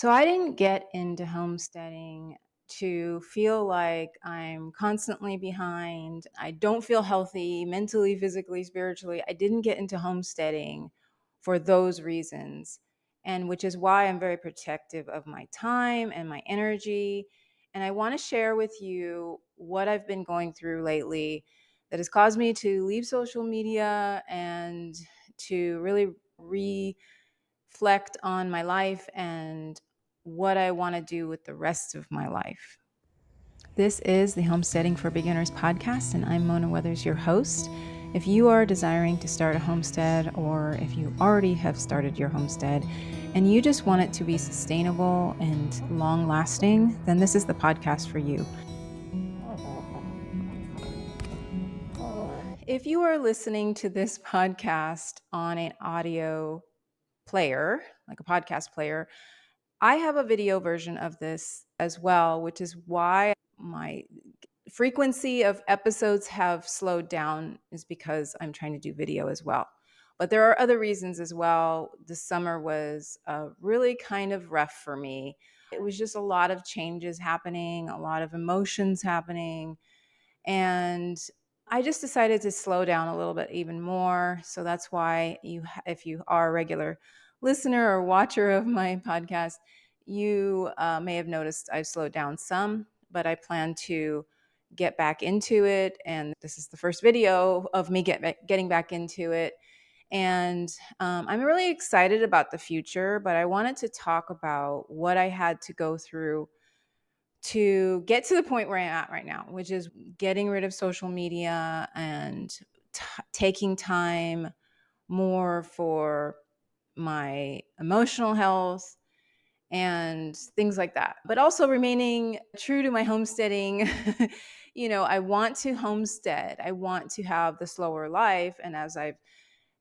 So I didn't get into homesteading to feel like I'm constantly behind. I don't feel healthy mentally, physically, spiritually. I didn't get into homesteading for those reasons. And which is why I'm very protective of my time and my energy. And I want to share with you what I've been going through lately that has caused me to leave social media and to really reflect on my life and what I want to do with the rest of my life. This is the Homesteading for Beginners podcast, and I'm Mona Weathers, your host. If you are desiring to start a homestead, or if you already have started your homestead and you just want it to be sustainable and long lasting, then this is the podcast for you. If you are listening to this podcast on an audio player, like a podcast player, I have a video version of this as well, which is why my frequency of episodes have slowed down, is because I'm trying to do video as well. But there are other reasons as well. The summer was really kind of rough for me. It was just a lot of changes happening, a lot of emotions happening. And I just decided to slow down a little bit even more. So that's why if you are a regular listener or watcher of my podcast, you may have noticed I've slowed down some, but I plan to get back into it. And this is the first video of me getting back into it. And I'm really excited about the future, but I wanted to talk about what I had to go through to get to the point where I'm at right now, which is getting rid of social media and taking time more for my emotional health and things like that, but also remaining true to my homesteading. I want to homestead. I want to have the slower life. And as I've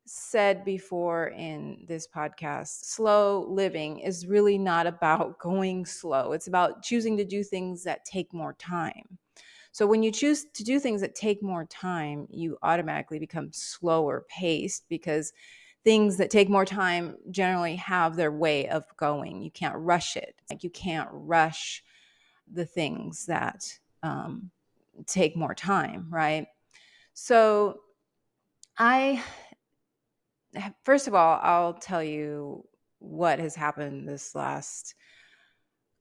said before in this podcast, slow living is really not about going slow. It's about choosing to do things that take more time. So when you choose to do things that take more time, you automatically become slower paced, because things that take more time generally have their way of going. You can't rush it. Like, you can't rush the things that take more time, right? So I first of all, I'll tell you what has happened this last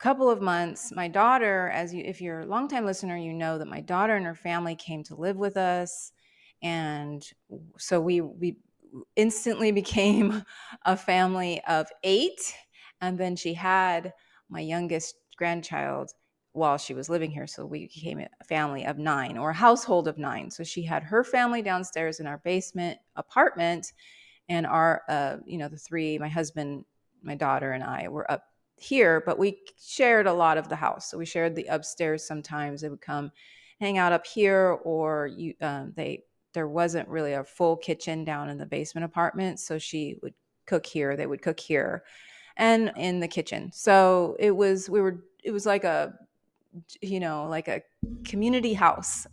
couple of months. My daughter, if you're a longtime listener, you know that my daughter and her family came to live with us. And so we instantly became a family of 8. And then she had my youngest grandchild while she was living here. So we became a family of 9, or a household of 9. So she had her family downstairs in our basement apartment, and the three, my husband, my daughter, and I, were up here, but we shared a lot of the house. So we shared the upstairs. Sometimes they would come hang out up here, or there wasn't really a full kitchen down in the basement apartment, so she would cook here, they would cook here, and in the kitchen. So it was like a community house.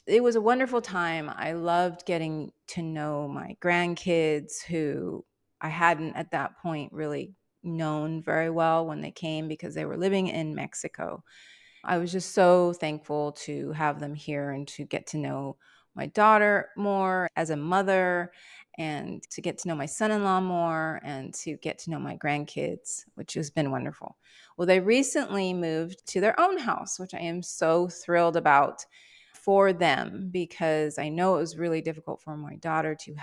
It was a wonderful time. I loved getting to know my grandkids, who I hadn't at that point really known very well when they came, because they were living in Mexico. I was just so thankful to have them here and to get to know my daughter more as a mother, and to get to know my son-in-law more, and to get to know my grandkids, which has been wonderful. Well, they recently moved to their own house, which I am so thrilled about for them, because I know it was really difficult for my daughter to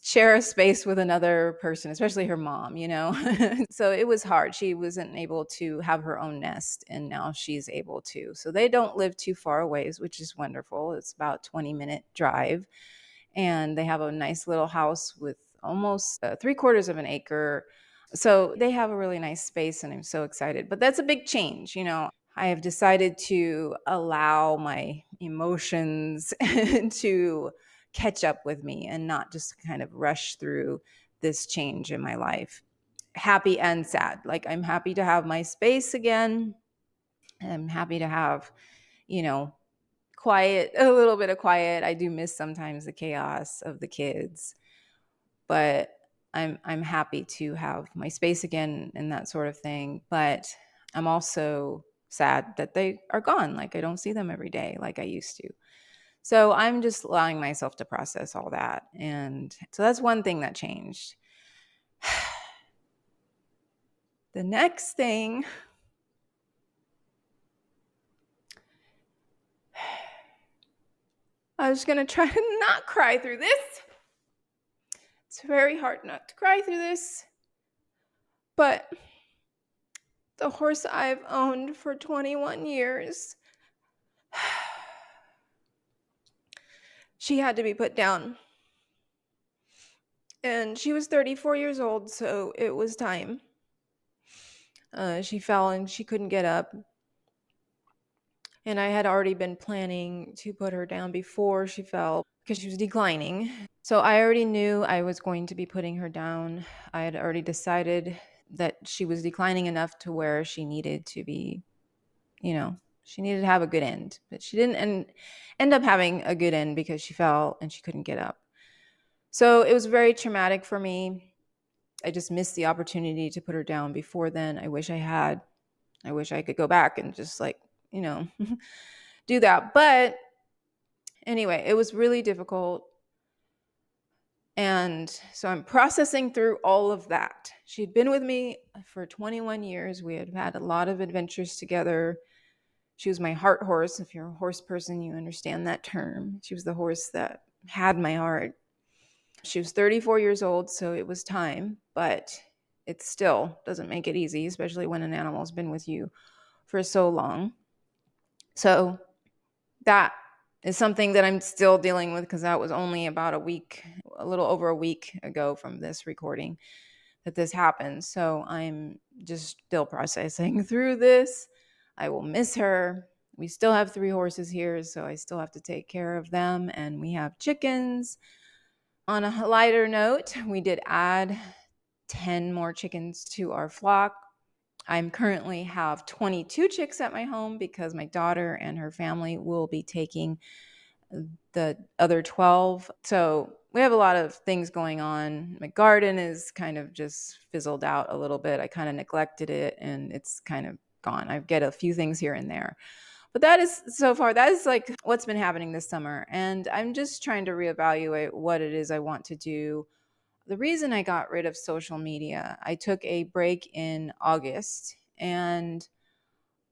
share a space with another person, especially her mom. So it was hard. She wasn't able to have her own nest, and now she's able to. So they don't live too far away, which is wonderful. It's about 20-minute drive, and they have a nice little house with almost 3/4 of an acre. So they have a really nice space, and I'm so excited. But that's a big change. I have decided to allow my emotions to catch up with me, and not just kind of rush through this change in my life. Happy and sad. Like, I'm happy to have my space again. I'm happy to have, you know, quiet, a little bit of quiet. I do miss sometimes the chaos of the kids, but I'm happy to have my space again and that sort of thing. But I'm also sad that they are gone. Like I don't see them every day like I used to. So I'm just allowing myself to process all that. And so that's one thing that changed. The next thing, I was going to try to not cry through this. It's very hard not to cry through this. But the horse I've owned for 21 years, she had to be put down. And she was 34 years old, so it was time. She fell and she couldn't get up. And I had already been planning to put her down before she fell because she was declining. So I already knew I was going to be putting her down. I had already decided that she was declining enough to where she needed to be, she needed to have a good end. But she didn't end up having a good end because she fell and she couldn't get up. So it was very traumatic for me. I just missed the opportunity to put her down before then. I wish I had. I wish I could go back and just do that. But anyway, it was really difficult. And so I'm processing through all of that. She'd been with me for 21 years. We had had a lot of adventures together. She was my heart horse. If you're a horse person, you understand that term. She was the horse that had my heart. She was 34 years old, so it was time, but it still doesn't make it easy, especially when an animal's been with you for so long. So that is something that I'm still dealing with because that was only about a little over a week ago from this recording that this happened. So I'm just still processing through this. I will miss her. We still have 3 horses here, so I still have to take care of them. And we have chickens. On a lighter note, we did add 10 more chickens to our flock. I currently have 22 chicks at my home because my daughter and her family will be taking the other 12. So we have a lot of things going on. My garden is kind of just fizzled out a little bit. I kind of neglected it and it's kind of gone. I get a few things here and there. But that is like what's been happening this summer. And I'm just trying to reevaluate what it is I want to do. The reason I got rid of social media, I took a break in August and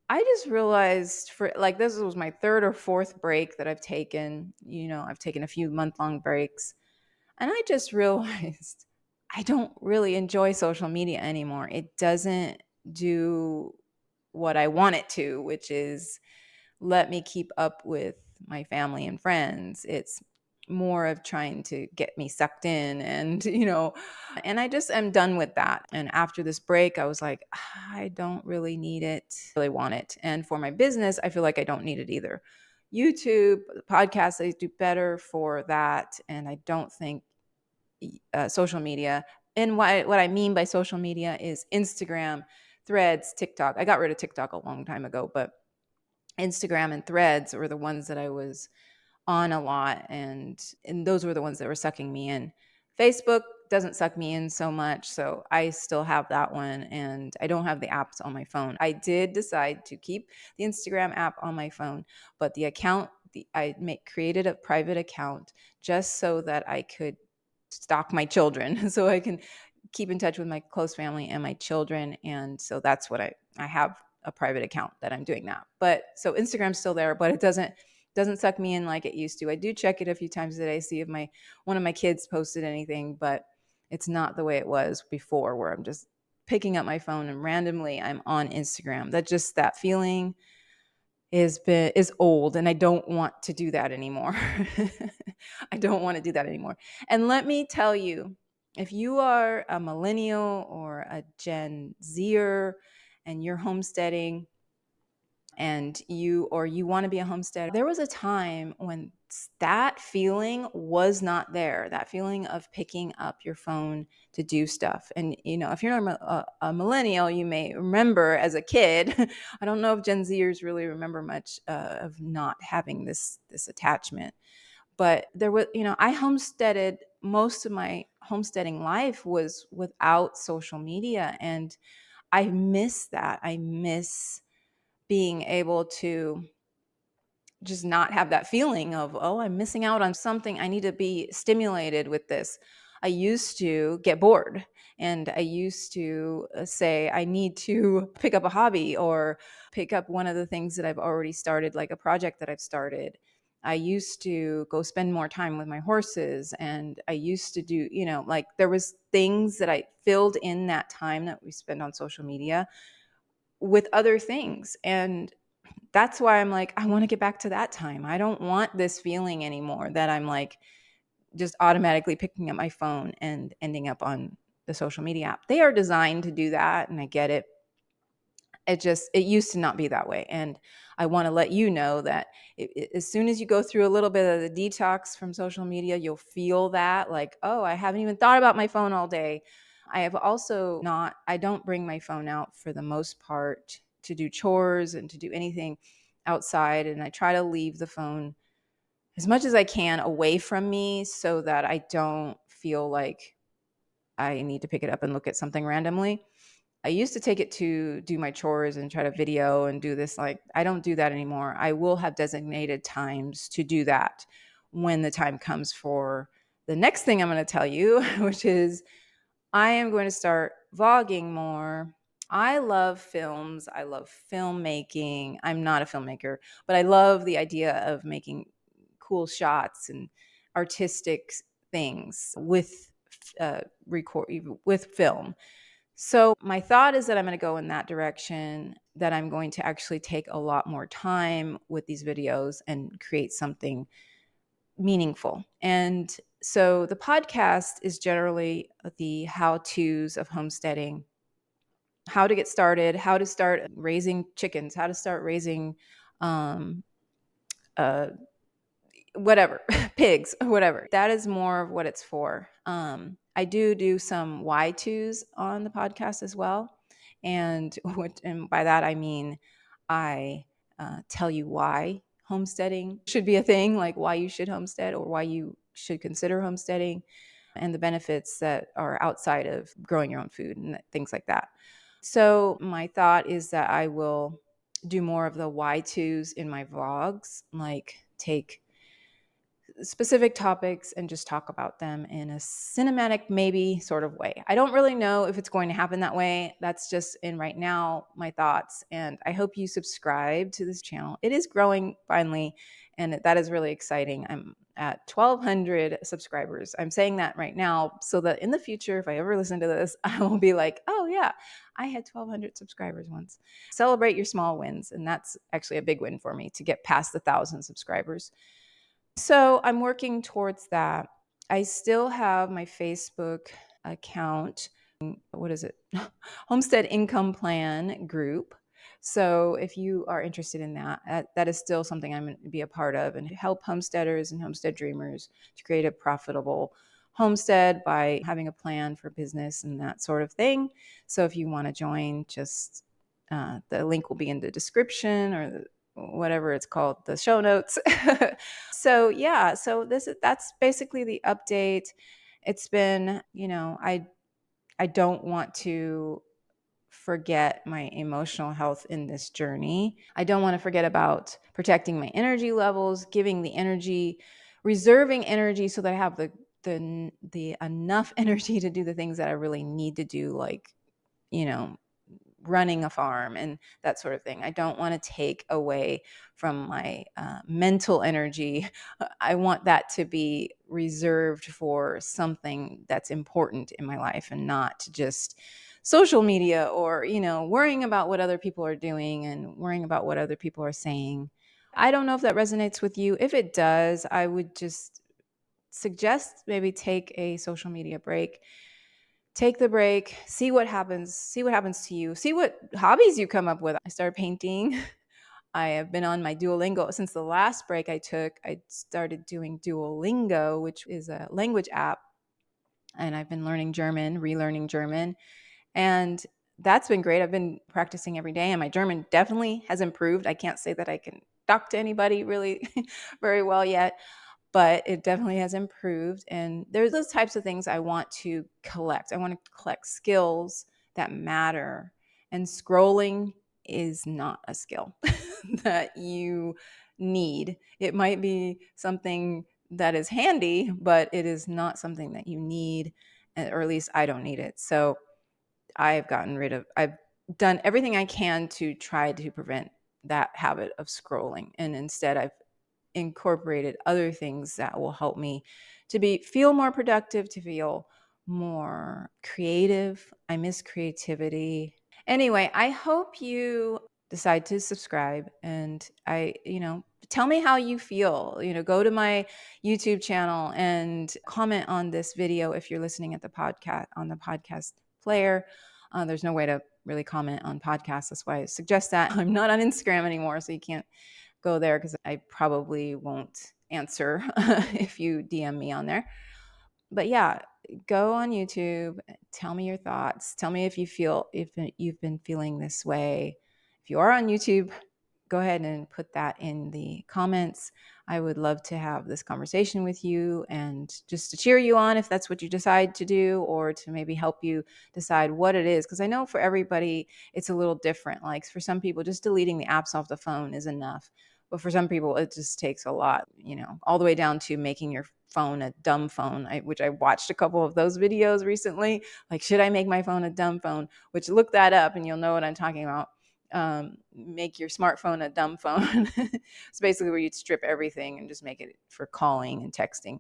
I just realized this was my 3rd or 4th break that I've taken. I've taken a few month-long breaks. And I just realized I don't really enjoy social media anymore. It doesn't do what I want it to, which is let me keep up with my family and friends. It's more of trying to get me sucked in and I just am done with that. And after this break, I was like, I don't really need it, really want it. And for my business, I feel like I don't need it either. YouTube, podcasts, they do better for that. And I don't think social media, and what I mean by social media is Instagram, Threads, TikTok. I got rid of TikTok a long time ago, but Instagram and Threads were the ones that I was on a lot, and those were the ones that were sucking me in. Facebook doesn't suck me in so much, so I still have that one, and I don't have the apps on my phone. I did decide to keep the Instagram app on my phone, but the account, created a private account just so that I could stalk my children, so I can keep in touch with my close family and my children, and so that's what I have a private account that I'm doing that. But so Instagram's still there, but it doesn't suck me in like it used to. I do check it a few times a day, see if one of my kids posted anything, but it's not the way it was before where I'm just picking up my phone and randomly I'm on Instagram. That feeling is old, and I don't want to do that anymore. I don't want to do that anymore. And let me tell you, if you are a millennial or a Gen Zer and you're homesteading and you want to be a homesteader, there was a time when that feeling was not there. That feeling of picking up your phone to do stuff. And if you're a millennial, you may remember as a kid. I don't know if Gen Zers really remember much of not having this attachment, But there was, I homesteaded, most of my homesteading life was without social media. And I miss that. I miss being able to just not have that feeling of, oh, I'm missing out on something. I need to be stimulated with this. I used to get bored, and I used to say, I need to pick up a hobby or pick up one of the things that I've already started, like a project that I've started. I used to go spend more time with my horses, and I used to do, like there was things that I filled in that time that we spend on social media with other things. And that's why I'm like, I want to get back to that time. I don't want this feeling anymore that I'm like just automatically picking up my phone and ending up on the social media app. They are designed to do that, and I get it. It used to not be that way. And I want to let you know that as soon as you go through a little bit of the detox from social media, you'll feel that like, oh, I haven't even thought about my phone all day. I don't bring my phone out for the most part to do chores and to do anything outside. And I try to leave the phone as much as I can away from me so that I don't feel like I need to pick it up and look at something randomly. I used to take it to do my chores and try to video and do this. Like, I don't do that anymore. I will have designated times to do that when the time comes for the next thing I'm going to tell you, which is I am going to start vlogging more. I love films. I love filmmaking. I'm not a filmmaker, but I love the idea of making cool shots and artistic things with record with film. So my thought is that I'm going to go in that direction, that I'm going to actually take a lot more time with these videos and create something meaningful. And so the podcast is generally the how-tos of homesteading, how to get started, how to start raising chickens, how to start raising um, uh, whatever, pigs, whatever. That is more of what it's for. I do some why tos on the podcast as well. And by that, I mean, I tell you why homesteading should be a thing, like why you should homestead or why you should consider homesteading, and the benefits that are outside of growing your own food and things like that. So my thought is that I will do more of the why tos in my vlogs, like take specific topics and just talk about them in a cinematic, maybe sort of way. I don't really know if it's going to happen that way. That's just in right now my thoughts. And I hope you subscribe to this channel. It is growing finally, and that is really exciting. I'm at 1,200 subscribers. I'm saying that right now so that in the future, if I ever listen to this, I will be like, oh yeah, I had 1,200 subscribers once. Celebrate your small wins. And that's actually a big win for me to get past 1,000 subscribers. So I'm working towards that. I still have my Facebook account. What is it? Homestead Income Plan group. So if you are interested in that is still something I'm going to be a part of and help homesteaders and homestead dreamers to create a profitable homestead by having a plan for business and that sort of thing. So if you want to join, just the link will be in the description or whatever it's called, the show notes. So yeah, that's basically the update. It's been, I don't want to forget my emotional health in this journey. I don't want to forget about protecting my energy levels, giving the energy, reserving energy so that I have the enough energy to do the things that I really need to do, like, you know, running a farm and that sort of thing. I don't want to take away from my mental energy. I want that to be reserved for something that's important in my life and not just social media or, worrying about what other people are doing and worrying about what other people are saying. I don't know if that resonates with you. If it does, I would just suggest maybe take a social media break. Take the break, see what happens to you, see what hobbies you come up with. I started painting. I have been on my Duolingo since the last break I took. I started doing Duolingo, which is a language app, and I've been learning German, relearning German, and that's been great. I've been practicing every day, and my German definitely has improved. I can't say that I can talk to anybody really very well yet, but it definitely has improved. And there's those types of things I want to collect. I want to collect skills that matter. And scrolling is not a skill that you need. It might be something that is handy, but it is not something that you need, or at least I don't need it. So I've done everything I can to try to prevent that habit of scrolling. And instead, I've incorporated other things that will help me to feel more productive, to feel more creative. I miss creativity. Anyway, I hope you decide to subscribe, and tell me how you feel. Go to my YouTube channel and comment on this video if you're listening at the podcast on the podcast player. There's no way to really comment on podcasts. That's why I suggest that. I'm not on Instagram anymore, so you can't go there because I probably won't answer if you DM me on there. But yeah, go on YouTube, tell me your thoughts. Tell me if you've been feeling this way. If you are on YouTube, go ahead and put that in the comments. I would love to have this conversation with you and just to cheer you on if that's what you decide to do, or to maybe help you decide what it is. Because I know for everybody, it's a little different. Like for some people, just deleting the apps off the phone is enough. But for some people, it just takes a lot, all the way down to making your phone a dumb phone, which I watched a couple of those videos recently. Like, should I make my phone a dumb phone? Which, look that up and you'll know what I'm talking about. Make your smartphone a dumb phone. It's basically where you'd strip everything and just make it for calling and texting.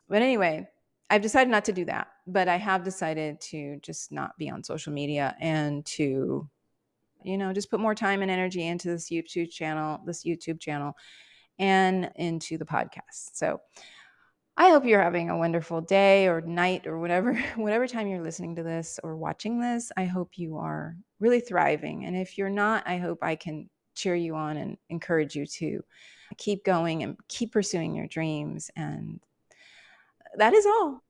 But anyway, I've decided not to do that. But I have decided to just not be on social media and to just put more time and energy into this YouTube channel and into the podcast. So I hope you're having a wonderful day or night or whatever time you're listening to this or watching this. I hope you are really thriving. And if you're not, I hope I can cheer you on and encourage you to keep going and keep pursuing your dreams. And that is all.